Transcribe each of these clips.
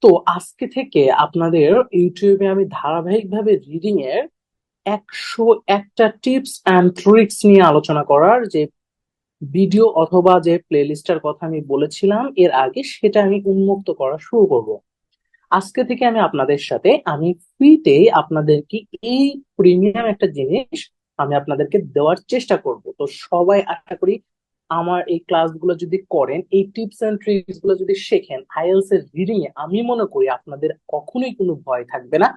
তো আজকে থেকে আপনাদের ইউটিউবে আমি ধারাবাহিকভাবে রিডিং এর 101টা টিপস অ্যান্ড ট্রিক্স নিয়ে আলোচনা করার যে ভিডিও অথবা যে প্লেলিস্টের কথা আমি বলেছিলাম এর আগে, সেটা আমি উন্মুক্ত করা শুরু করব। আজকে থেকে আমি ফ্রিতে আপনাদেরকে এই প্রিমিয়াম একটা জিনিস আমি আপনাদেরকে দেওয়ার চেষ্টা করব। তো সবাই আশা করি আমার এই ক্লাসগুলো যদি করেন, এই টিপস এন্ড ট্রিক্স গুলো যদি শেখেন আইএলটিএস এর রিডিং এ, আমি মনে করি আপনাদের কখনোই কোনো ভয় থাকবে না।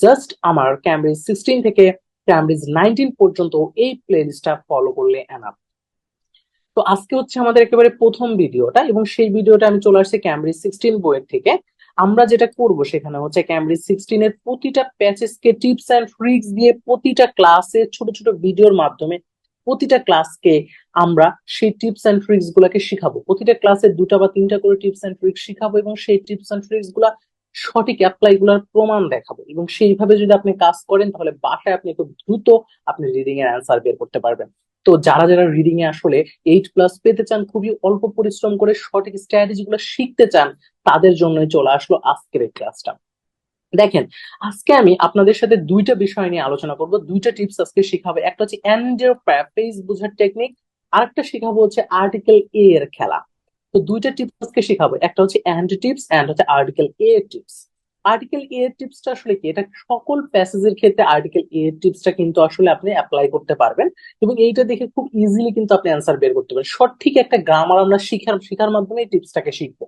জাস্ট আমার ক্যামব্রিজ 16 থেকে ক্যামব্রিজ 19 পর্যন্ত এই প্লেলিস্টটা ফলো করলে এনাফ। তো আজকে হচ্ছে আমাদের একেবারে প্রথম ভিডিওটা, এবং সেই ভিডিওটা আমি চলে আসছি ক্যামব্রিজ 16 বইয়ের থেকে। আমরা যেটা করব সেখানে হচ্ছে ক্যামব্রিজ 16 এর প্রতিটা প্যাচেস কে টিপস এন্ড ট্রিক্স দিয়ে, প্রতিটা ক্লাসে ছোট ছোট ভিডিওর মাধ্যমে প্রতিটা ক্লাসকে আমরা সেই টিপস এন্ড ট্রিক্স গুলাকে শিখাবো। প্রতিটা ক্লাসে দুটা বা তিনটা করে টিপস এন্ড ট্রিক্স শিখাবো, এবং সেই টিপস এন্ড ট্রিক্স গুলা সঠিক অ্যাপ্লাই গুলার প্রমাণ দেখাবো। এবং সেইভাবে যদি আপনি কাজ করেন তাহলে বাসায় আপনি খুব দ্রুত আপনি রিডিং এর অ্যান্সার বের করতে পারবেন। তো যারা যারা রিডিং এ আসলে 8+ পেতে চান, খুবই অল্প পরিশ্রম করে সঠিক স্ট্র্যাটেজি গুলো শিখতে চান, তাদের জন্যই চলে আসলো আজকের এই ক্লাসটা। দেখেন, আজকে আমি আপনাদের সাথে দুইটা বিষয় নিয়ে আলোচনা করব, দুইটা টিপস আজকে শিখাবো। একটা হচ্ছে এন্ডের প্যারাফ্রেজ বোঝার টেকনিক, আরেকটা শিখাবো হচ্ছে আর্টিকেল এ এর খেলা। তো দুইটা টিপস আজকে শিখাবো, একটা হচ্ছে এন্ড টিপস, এন্ড হচ্ছে আর্টিকেল এ এর টিপস। আর্টিকেল এ এর টিপসটা আসলে কি? এটা সকল প্যাসেজের ক্ষেত্রে আর্টিকেল এ এর টিপসটা কিন্তু আসলে আপনি অ্যাপ্লাই করতে পারবেন, এবং এইটা দেখে খুব ইজিলি কিন্তু আপনি অ্যান্সার বের করতে পারবেন। সঠিক একটা গ্রামার আমরা শিখার মাধ্যমে এই টিপসটাকে শিখবো।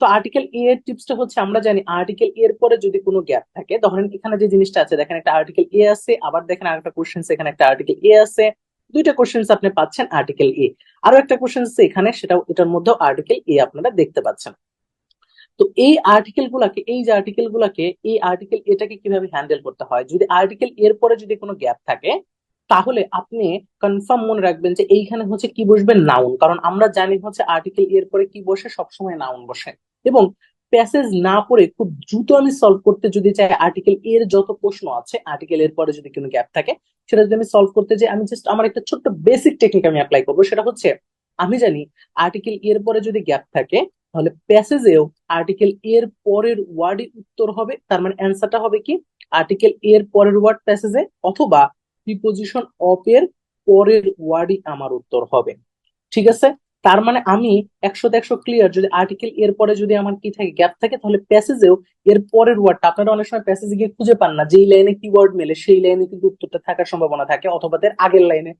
তো আর্টিকেল এ এর টিপসটা হচ্ছে, আমরা জানি আর্টিকেল এর পরে যদি কোনো গ্যাপ থাকে, ধরেন এখানে যে জিনিসটা আছে, দেখেন একটা আর্টিকেল এ আছে, আবার দেখেন আরেকটা কোশ্চেন এখানে একটা আর্টিকেল এ আছে, দুইটা কোশ্চেন আপনি পাচ্ছেন আর্টিকেল এ। আরো একটা কোশ্চেন আছে এখানে, সেটাও এটার মধ্যেও আর্টিকেল এ আপনারা দেখতে পাচ্ছেন। তো এই আর্টিকেল এটাকে কিভাবে হ্যান্ডেল করতে হয়, যদি আর্টিকেল এর পরে যদি কোনো গ্যাপ থাকে, তাহলে আপনি কনফার্ম মনে রাখবেন যে এইখানে হচ্ছে কি বসবে, নাউন। কারণ আমরা জানি হচ্ছে আর্টিকেল এর পরে কি বসে, সবসময় নাউন বসে। এবং প্যাসেজ না পড়ে খুব দ্রুত আমি সলভ করতে যদি চাই, আর্টিকেল এর যত প্রশ্ন আছে, আর্টিকেল এর পরে যদি কোনো গ্যাপ থাকে, সেটা যদি আমি সলভ করতে চাই, আমি জাস্ট আমার একটা ছোট্ট বেসিক টেকনিক আমি অ্যাপ্লাই করবো। সেটা হচ্ছে, আমি জানি আর্টিকেল এর পরে যদি গ্যাপ থাকে, তাহলে প্যাসেজেও আর্টিকেল এর পরের ওয়ার্ডই উত্তর হবে। তার মানে অ্যান্সারটা হবে কি, আর্টিকেল এর পরের ওয়ার্ড প্যাসেজে, অথবা প্রিপোজিশন অফ এর পরের ওয়ার্ডই আমার উত্তর হবে। ঠিক আছে? তার মানে আমি 100-100 ক্লিয়ার, যদি আর্টিকেল এর পরে যদি আমার কি থাকে, গ্যাপ থাকে, তাহলে প্যাসেজেও এর পরের ওয়ার্ডটা, আপনারা অনেক সময় প্যাসেজে গিয়ে খুঁজে পান না, যেই লাইনে কি ওয়ার্ড মেলে সেই লাইনে কিন্তু উত্তরটা থাকার সম্ভাবনা থাকে, অথবা তার আগের লাইনে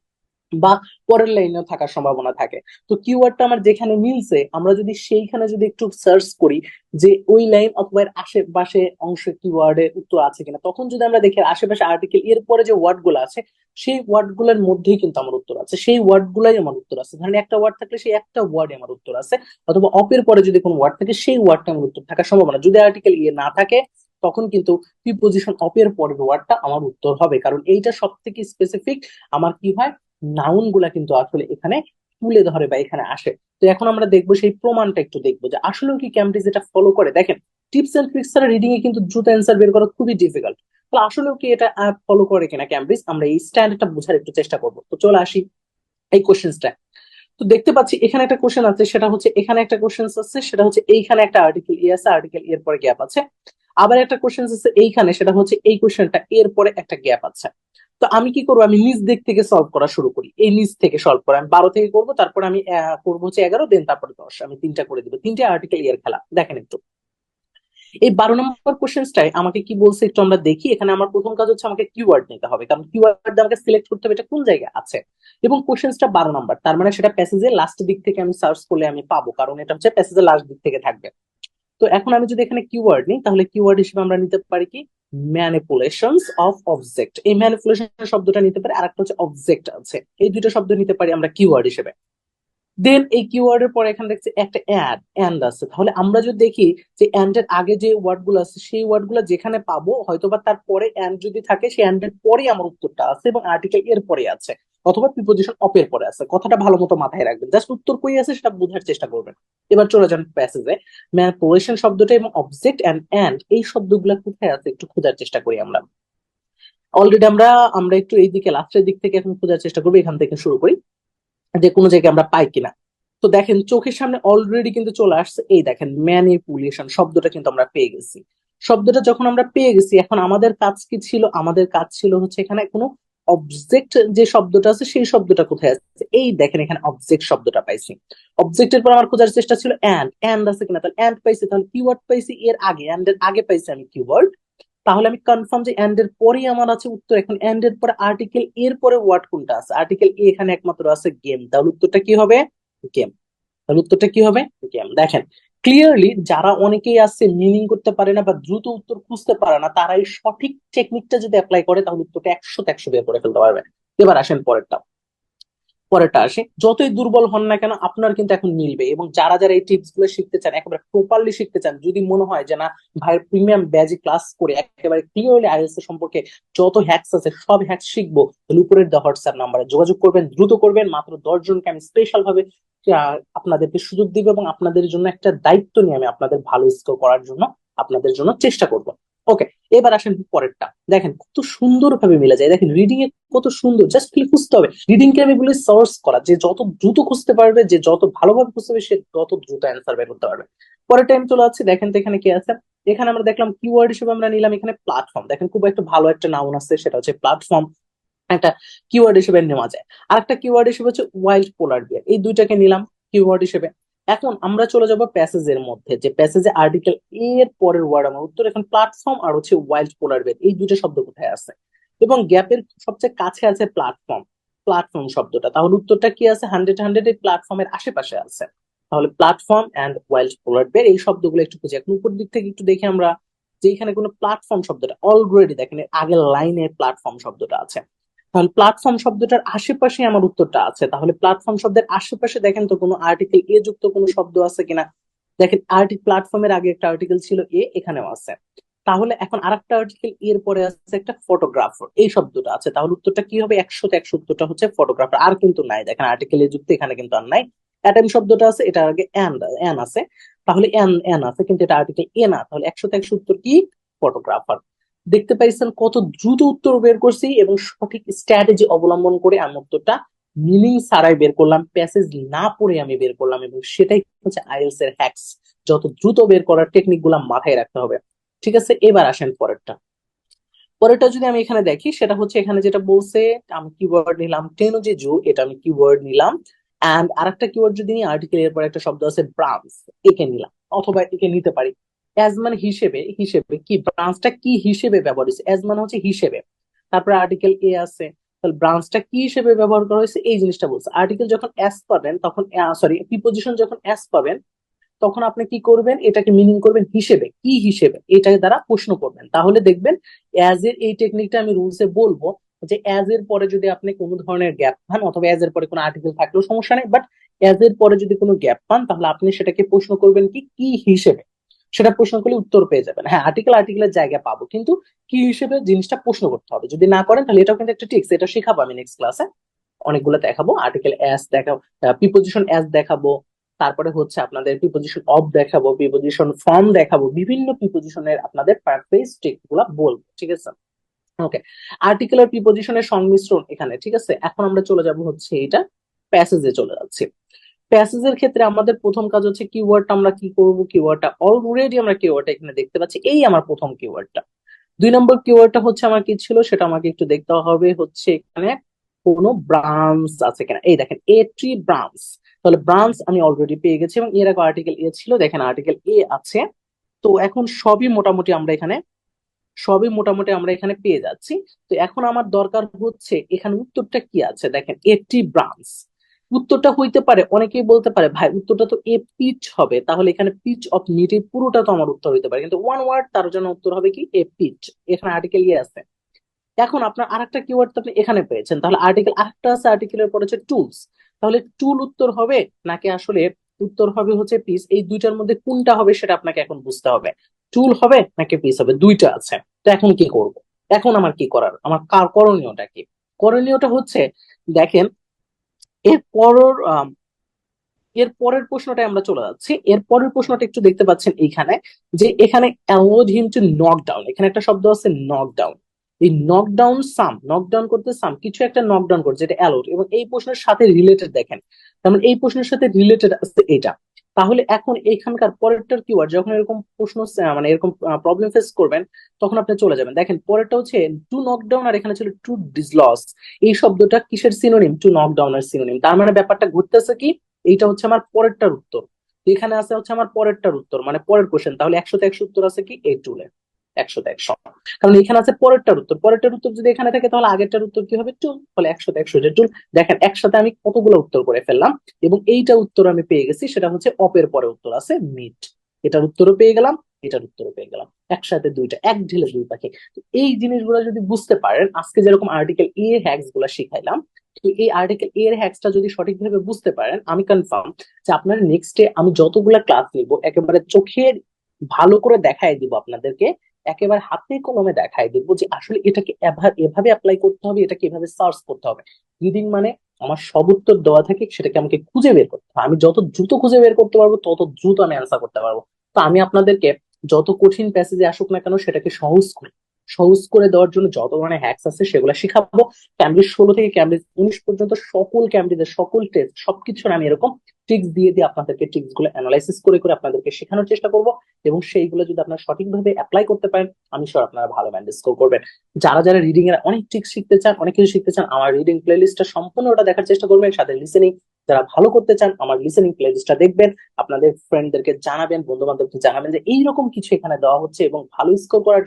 বা পরের লাইনেও থাকার সম্ভাবনা থাকে। তো কিওয়ার্ডটা আমার যেখানে মিলছে, আমরা যদি সেইখানে যদি একটু সার্চ করি যে ওই লাইন অথবা এর আশেপাশে অংশে কিওয়ার্ডের উত্তর আছে কিনা, তখন যদি আমরা দেখি আশেপাশে আর্টিকেল এর পরে যে ওয়ার্ড গুলো আছে, সেই ওয়ার্ড গুলোর মধ্যেই কিন্তু আমার উত্তর আছে, সেই ওয়ার্ড গুলাই আমার উত্তর আছে। ধরেন একটা ওয়ার্ড থাকলে সেই একটা ওয়ার্ড আমার উত্তর আছে, অথবা অপের পরে যদি কোনো ওয়ার্ড থাকে, সেই ওয়ার্ডটা আমার উত্তর থাকার সম্ভাবনা। যদি আর্টিকেল না থাকে, তখন কিন্তু প্রিপোজিশন অপের পরের ওয়ার্ডটা আমার উত্তর হবে, কারণ এইটা সব থেকে স্পেসিফিক। আমার কি হয়, নাউন গুলা কিন্তু আসলে এখানে তুলে ধরে বা এখানে আসে। তো এখন আমরা দেখবো সেই প্রমাণটা, একটু দেখবো যে আসলে কি ক্যামব্রিজ এটা ফলো করে। দেখেন, টিপস এন্ড ট্রিক্স ছাড়া রিডিং এ কিন্তু দ্রুত অ্যান্সার বের করা খুবই ডিফিকাল্ট। তাহলে আসলে কি এটা ফলো করে কিনা ক্যামব্রিজ, আমরা এই স্ট্যান্ডটা বোঝার একটু চেষ্টা করবো। তো চলে আসি এই কোশ্চেনটা। তো দেখতে পাচ্ছি এখানে একটা কোশ্চেন আছে, সেটা হচ্ছে এখানে একটা কোশ্চেন আছে, সেটা হচ্ছে এইখানে একটা আর্টিকেল এ আছে, আর্টিকেল এর পরে গ্যাপ আছে। আবার একটা কোশ্চেন আছে এইখানে, সেটা হচ্ছে এই কোশ্চেনটা এর পরে একটা গ্যাপ আছে। তো আমি কি করবো, আমি নিচ দিক থেকে সলভ করা শুরু করি। এই নিচ থেকে সলভ করা আমি 12 থেকে করবো, তারপর আমি করবো হচ্ছে 11, দেন তারপরে 10, আমি তিনটা করে দিবো, তিনটে আর্টিকেল এর খেলা। দেখেন একটু, এই 12 নম্বর কোশ্চেনটাই আমাকে কি বলছে একটু আমরা দেখি। এখানে আমার প্রথম কাজ হচ্ছে আমাকে কিওয়ার্ড নিতে হবে, কারণ কিওয়ার্ড আমাকে সিলেক্ট করতে হবে এটা কোন জায়গায় আছে। এবং কোশ্চেনটা 12 নম্বর, তার মানে সেটা প্যাসেজের লাস্ট দিক থেকে আমি সার্চ করলে আমি পাবো, কারণ এটা হচ্ছে প্যাসেজের লাস্ট দিক থেকে থাকবে। তো এখন আমি যদি এখানে কিওয়ার্ড নিই, তাহলে কিওয়ার্ড হিসেবে আমরা নিতে পারি কি, ম্যানিপুলেশনস অফ অবজেক্ট। এই ম্যানিপুলেশন শব্দটা নিতে পারি, আর একটা হচ্ছে অবজেক্ট আছে, এই দুটো শব্দ নিতে পারি আমরা কিওয়ার্ড হিসেবে। দেন এই কিওয়ার্ডের পরে এখানে দেখছি একটা অ্যান্ড আছে, তাহলে আমরা যদি দেখি যে অ্যান্ড এর আগে যে ওয়ার্ড গুলো আছে, সেই ওয়ার্ড গুলো যেখানে পাবো, হয়তোবা তার পরে অ্যান্ড যদি থাকে, সেই অ্যান্ড এর পরে আমার উত্তরটা আছে, এবং আর্টিকেল এর পরে আছে, অথবা প্রিপোজিশন অফ এর পরে আছে। কথাটা ভালো মতো মাথায় রাখবেন, জাস্ট উত্তর কই আছে সেটা বোঝার চেষ্টা করবেন। এবার চলে যান প্যাসেজে। ম্যানিপুলেশন শব্দটা এবং অবজেক্ট অ্যান্ড এই শব্দগুলো কোথায় আছে একটু খোঁজার চেষ্টা করি আমরা। অলরেডি আমরা আমরা একটু এই দিকে লাস্টের দিক থেকে এখন খোঁজার চেষ্টা করবো, এখান থেকে শুরু করি যে কোনো জায়গায় আমরা পাই কিনা। তো তো দেখেন চোখের সামনে অলরেডি কিন্তু চলে আসছে, এই দেখেন ম্যানিপুলেশন শব্দটা কিন্তু আমরা পেয়ে গেছি। শব্দটা যখন আমরা পেয়ে গেছি, এখন আমাদের কাজ কি ছিল? আমাদের কাজ ছিল হচ্ছে এখানে কোনো অবজেক্ট যে শব্দটা আছে সেই শব্দটা কোথায় আছে, এই দেখেন এখানে অবজেক্ট শব্দটা পাইছি। অবজেক্টের পর আমার খোঁজার চেষ্টা ছিল এন্ড আছে কিনা, তাহলে এন্ড পাইছি, তাহলে কিওয়ার্ড পাইছি এর আগে, এন্ড এর আগে পাইছি আমি কিওয়ার্ড। তাহলে আমি কনফার্ম যে এন্ড এর পরেই আমার আছে উত্তর। এখন এন্ড এর পরে আর্টিকেল এর পরে ওয়ার্ড কোনটা আছে? আর্টিকেল এ এখানে একমাত্র আছে গেম, তাহলে উত্তরটা কি হবে? গেম। তাহলে উত্তরটা কি হবে? গেম। দেখেন ক্লিয়ারলি যারা অনেকেই আছে মিনিং করতে পারে না বা দ্রুত উত্তর খুঁজতে পারে না, তারা এই সঠিক টেকনিকটা যদি অ্যাপ্লাই করে তাহলে উত্তরটা 100-100 বের করে ফেলতে পারবে। এবার আসেন পরেরটা। পরেরটা আসে, যতই দুর্বল হন না কেন আপনার কিন্তু এখন মিলবে। এবং যারা যারা এই টিপস গুলো শিখতে চান, একেবারে প্রপারলি শিখতে চান, যদি মনে হয় যে না ভাই প্রিমিয়াম ব্যাজে ক্লাস করে একেবারে ক্লিয়ারলি আইএলটিএস সম্পর্কে যত হ্যাকস আছে সব হ্যাকস শিখবো, তাহলে উপরের দেওয়া হোয়াটসঅ্যাপ নাম্বারে যোগাযোগ করবেন, দ্রুত করবেন। মাত্র 10 জনকে আমি স্পেশাল ভাবে আপনাদেরকে সুযোগ দিব এবং আপনাদের জন্য একটা দায়িত্ব নিয়ে আমি আপনাদের ভালো স্কোর করার জন্য আপনাদের জন্য চেষ্টা করব। ওকে, এবার আসেন পরেরটা। দেখেন কত সুন্দর ভাবে মিলে যায়, দেখেন রিডিং এ কত সুন্দর, জাস্ট খালি খুঁজতে হবে। রিডিং কে আমি বলি সোর্স করা, যে যত দ্রুত খুঁজতে পারবে, যে যত ভালোভাবে খুঁজতে পারবে, সে তত দ্রুত অ্যান্সার বের করতে পারবে। পরের টাইম চলে যাচ্ছে, দেখেন তো এখানে কি আছে। এখানে আমরা দেখলাম কিওয়ার্ড হিসেবে আমরা নিলাম এখানে প্ল্যাটফর্ম। দেখেন খুব একটা ভালো একটা নাউন আছে, সেটা হচ্ছে প্ল্যাটফর্ম, একটা কিওয়ার্ড হিসেবে নেওয়া যায়। আর একটা কিওয়ার্ড হিসেবে হচ্ছে ওয়াইল্ড পোলার বিয়ার, এই দুইটাকে নিলাম কিওয়ার্ড হিসেবে। এখন আমরা চলে যাব প্যাসেজের মধ্যে, যে প্যাসেজে আর্টিকেল এর পরের ওয়ার্ড আমার উত্তর। এখন প্ল্যাটফর্ম আর হচ্ছে ওয়াইল্ড পোলার বিয়ার, এই দুইটা শব্দ কোথায় আছে? এবং গ্যাপের সবচেয়ে কাছে আছে প্ল্যাটফর্ম, প্ল্যাটফর্ম শব্দটা। তাহলে উত্তরটা কি আছে? 100 এই প্ল্যাটফর্মের আশেপাশে আছে। তাহলে প্ল্যাটফর্ম এন্ড ওয়াইল্ড পোলার বিয়ার এই শব্দগুলো একটু খুঁজে। এখন উপর দিক থেকে একটু দেখি আমরা, যে এখানে কোনো প্ল্যাটফর্ম শব্দটা অলরেডি দেখেন এর আগের লাইনে প্ল্যাটফর্ম শব্দটা আছে। তাহলে প্ল্যাটফর্ম শব্দটার আশেপাশে আমার উত্তরটা আছে। তাহলে প্ল্যাটফর্ম শব্দের আশেপাশে দেখেন তো কোনো আর্টিকেল এ যুক্ত কোনো শব্দ আছে কিনা। দেখেন প্ল্যাটফর্মের আগে একটা আর্টিকেল ছিল এ, এখানেও আছে। তাহলে এখন আরেকটা আর্টিকেল এর পরে আছে একটা ফটোগ্রাফার, এই শব্দটা আছে। তাহলে উত্তরটা কি হবে? 100-100 উত্তরটা হচ্ছে ফটোগ্রাফার। আর কিন্তু নাই, দেখেন আর্টিকেল এ যুক্ত এখানে কিন্তু আর নাই। অ্যাটেম শব্দটা আছে, এটা আগে এন আছে। তাহলে এন এন আছে, কিন্তু এটা আর্টিকেল এ না। তাহলে 100-100 উত্তর কি? ফটোগ্রাফার। দেখতে পাইছেন কত দ্রুত উত্তর বের করছি, এবং সঠিক স্ট্র্যাটেজি অবলম্বন করে আমি উত্তরটা মিনিং ছাড়াই বের করলাম, প্যাসেজ না পড়ে আমি বের করলাম। এবং সেটাই হচ্ছে আইএলটিএস এর হ্যাকস, যত দ্রুত বের করার টেকনিক গুলা মাথায় রাখতে হবে। ঠিক আছে, এবার আসেন পরেরটা। পরেরটা যদি আমি এখানে দেখি, সেটা হচ্ছে এখানে যেটা বলছে, আমি কিওয়ার্ড নিলাম টেনোজেজু, এটা আমি কিওয়ার্ড নিলাম। এন্ড আরেকটা কিওয়ার্ড যদি নিই, আর্টিকেল এর পরে একটা শব্দ আছে ব্রাঞ্চ, একে নিলাম, অথবা একে নিতে পারি। অ্যাজ মানে হিসেবে, হিসেবে কি ব্রাঞ্চটা কি হিসেবে ব্যবহার হয়েছে? অ্যাজ মানে হচ্ছে হিসেবে, তারপরে আর্টিকেল এ আছে, তাহলে ব্রাঞ্চটা কি হিসেবে ব্যবহার করা হয়েছে এই জিনিসটা বলছে। আর্টিকেল যখন অ্যাজ পাবেন তখন, সরি প্রিপোজিশন যখন অ্যাজ পাবেন তখন আপনি কি করবেন? এটাকে মিনিং করবেন হিসেবে, কি হিসেবে, এটা দ্বারা প্রশ্ন করবেন। তাহলে দেখবেন অ্যাজ এর এই টেকনিকটা আমি রুলসে বলবো, যে অ্যাজ এর পরে যদি আপনি কোনো ধরনের গ্যাপ পান, অথবা অ্যাজ এর পরে কোনো আর্টিকেল থাকলেও সমস্যা নেই, বাট অ্যাজ এর পরে যদি কোনো গ্যাপ পান তাহলে আপনি সেটাকে প্রশ্ন করবেন কি, কি হিসেবে। সেটা প্রশ্ন করলে উত্তর পেয়ে যাবেন। হ্যাঁ, আর্টিকেলের জায়গা পাবো, কিন্তু কি হিসেবে জিনিসটা প্রশ্ন করতে হবে। যদি না করেন তাহলে এটাও কিন্তু একটা ট্রিক্স, এটা শেখাবো আমি নেক্সট ক্লাসে, অনেকগুলো দেখাবো। আর্টিকেল অ্যাজ দেখাবো, প্রিপোজিশন অ্যাজ দেখাবো, তারপরে হচ্ছে আপনাদের প্রিপোজিশন অফ দেখাবো, প্রিপোজিশন ফ্রম দেখাবো, বিভিন্ন প্রিপোজিশনের আপনাদের পারফেক্ট টেক্সট গুলা বলবো। ঠিক আছে, ওকে। আর্টিকেল আর প্রিপোজিশনের সংমিশ্রণ এখানে। ঠিক আছে, এখন আমরা চলে যাব হচ্ছে এটা প্যাসেজে চলে যাচ্ছি। প্যাসেজের ক্ষেত্রে আমাদের প্রথম কাজ হচ্ছে কিওয়ার্ডটা আমরা কি করব, কিওয়ার্ডটা অলরেডি আমরা কিওয়ার্ডটা এখানে দেখতে পাচ্ছি, এই আমার প্রথম কিওয়ার্ডটা। 2 নম্বর কিওয়ার্ডটা হচ্ছে আমার কি ছিল সেটা আমাকে একটু দেখতে হবে, হচ্ছে এখানে কোনো ব্রাঞ্চ আছে কিনা। এই দেখেন এ ট্রি ব্রাঞ্চ, তাহলে ব্রাঞ্চ আমি অলরেডি পেয়ে গেছি, এবং এর আগে আর্টিকেল এ ছিল, দেখেন আর্টিকেল এ আছে। তো এখন সবই মোটামুটি আমরা এখানে পেয়ে যাচ্ছি। তো এখন আমার দরকার হচ্ছে এখানে উত্তরটা কি আছে। দেখেন এ ট্রি ব্রাঞ্চ, উত্তরটা হইতে পারে, অনেকেই বলতে পারে ভাই উত্তরটা তো এ পিচ হবে, তাহলে এখানে পিচ অফ নিট এই পুরোটা তো আমার উত্তর হইতে পারে, কিন্তু ওয়ান ওয়ার্ড তার জন্য উত্তর হবে কি এ পিচ। এখানে আর্টিকেল ইয়ে আছে। এখন আপনার আরেকটা কিওয়ার্ড তো আপনি এখানে পেয়েছেন, তাহলে আর্টিকেল আরেকটা আছে, আর্টিকেলের পর হচ্ছে টুলস। তাহলে টুল উত্তর হবে নাকি আসলে উত্তর হবে হচ্ছে পিস? এই দুইটার মধ্যে কোনটা হবে সেটা আপনাকে এখন বুঝতে হবে। টুল হবে নাকি পিস হবে, দুইটা আছে। তো এখন কি করব? এখন আমার কি করার, আমার করণীয়টা কি? করণীয়টা হচ্ছে, দেখেন এর পর এর পরের প্রশ্নটা আমরা চলে যাচ্ছি। এর পরের প্রশ্নটা একটু দেখতে পাচ্ছেন এইখানে, যে এখানে allowed him to knock down, এখানে একটা শব্দ আছে নক ডাউন। এই নকডাউন করতে সাম কিছু একটা নকডাউন করছে, এটা অ্যালোড, এবং এই প্রশ্নের সাথে রিলেটেড। দেখেন তার মানে এই প্রশ্নের সাথে রিলেটেড আছে এটা। তাহলে এখন এখানকার পরেরটার কিওয়ার্ড যখন এরকম প্রশ্ন মানে এরকম প্রবলেম ফেস করবেন, তখন আপনি চলে যাবেন। দেখেন পরেরটা হচ্ছে টু নকডাউন, আর এখানে ছিল টু ডিসলস। এই শব্দটা কিসের সিনোনিম? Two নকডাউনের synonym. তার মানে ব্যাপারটা ঘুরতেছে কি, এইটা হচ্ছে আমার পরেরটার উত্তর। তো এখানে আছে হচ্ছে আমার পরেরটার উত্তর, মানে পরের কোশ্চেন। তাহলে 100-তে 100 উত্তর আছে কি এই টুলে, 100-তে 100। কারণ এখানে আছে পরেরটার উত্তর, পরেরটার উত্তর যদি এখানে থাকে তাহলে আগেরটার উত্তর কি হবে? টুল। তাহলে 100-তে 100 যে টুল। দেখেন একসাথে আমি কতগুলো উত্তর করে ফেললাম, এবং এইটা উত্তর আমি পেয়ে গেছি, সেটা হচ্ছে অপের পরে উত্তর আছে মিট। এটার উত্তরও পেয়ে গেলাম, এটার উত্তরও পেয়ে গেলাম, একসাথে দুইটা, এক ঢিলে দুই পাখি। তো এই জিনিসগুলো যদি বুঝতে পারেন, আজকে যেরকম আর্টিকেল এ হ্যাক্স গুলা শিখাইলাম, তো এই আর্টিকেল এর হ্যাক্সটা যদি সঠিকভাবে বুঝতে পারেন, আমি কনফার্ম যে আপনার নেক্সট ডে আমি যতগুলা ক্লাস নিব একেবারে চোখের ভালো করে দেখাই দিব আপনাদেরকে, একেবারে হাতে কলমে দেখাই দিব যে আসলে এটাকে এভাবে অ্যাপ্লাই করতে হবে, এটাকে এভাবে সার্চ করতে হবে। রিডিং মানে আমার সব উত্তর দেওয়া থাকে, সেটাকে আমাকে খুঁজে বের করতে হবে। আমি যত দ্রুত খুঁজে বের করতে পারবো তত দ্রুত আমি অ্যান্সার করতে পারবো। তো আমি আপনাদেরকে যত কঠিন প্যাসেজে আসুক না কেন সেটাকে সহজ করে দেওয়ার জন্য যত ধরনের হ্যাক্স আছে সেগুলো শিখাবো। ক্যামব্রিজ 16 থেকে ক্যামব্রিজ 19 পর্যন্ত সকল ক্যামব্রিজের সকল টেস্ট সবকিছুর আমি এরকম ট্রিক্স দিয়ে দিয়ে আপনাদেরকে ট্রিক্স গুলো অ্যানালাইসিস করে করে আপনাদেরকে শেখানোর চেষ্টা করব। এবং সেইগুলো যদি আপনারা সঠিকভাবে অ্যাপ্লাই করতে পারেন, আমি শিওর আপনারা ভালো ব্যান্ড স্কোর করবেন। যারা যারা রিডিং এর অনেক ট্রিক্স শিখতে চান, অনেক কিছু শিখতে চান, আমার রিডিং প্লে লিস্টটা সম্পূর্ণ ওটা দেখার চেষ্টা করবেন, সাথে লিসেনিং যারা ভালো করতে চান আমার লিসেনিং প্লে লিস্টটা দেখবেন, আপনাদের ফ্রেন্ডদেরকে জানাবেন, বন্ধু বান্ধবকে জানাবেন যে এইরকম কিছু এখানে দেওয়া হচ্ছে, এবং ভালো স্কোর করার